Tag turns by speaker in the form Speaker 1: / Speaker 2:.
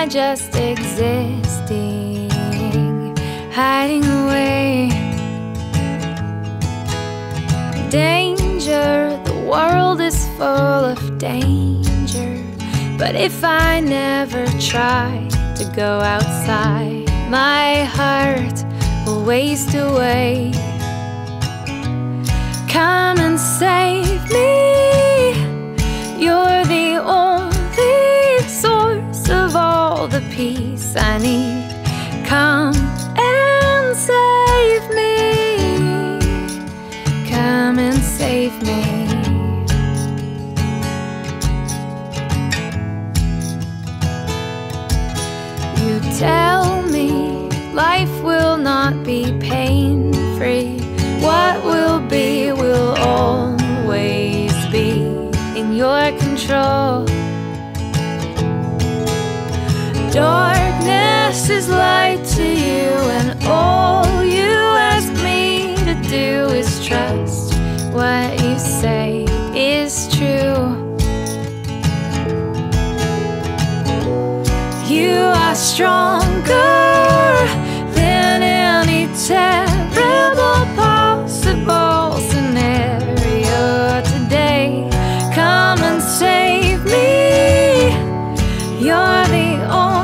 Speaker 1: just existing, hiding away. Danger, the world is full of danger. But if I never try to go outside, my heart will waste away. Come and save me. You're the only source of all the peace I need. Come and save me. Come and save me. You tell me life will not be pain-free. What will be will always be in your control. Darkness is light to you, and all you ask me to do is trust what you say is true. You are stronger than any terrible possible scenario today. Come and save me. You're the only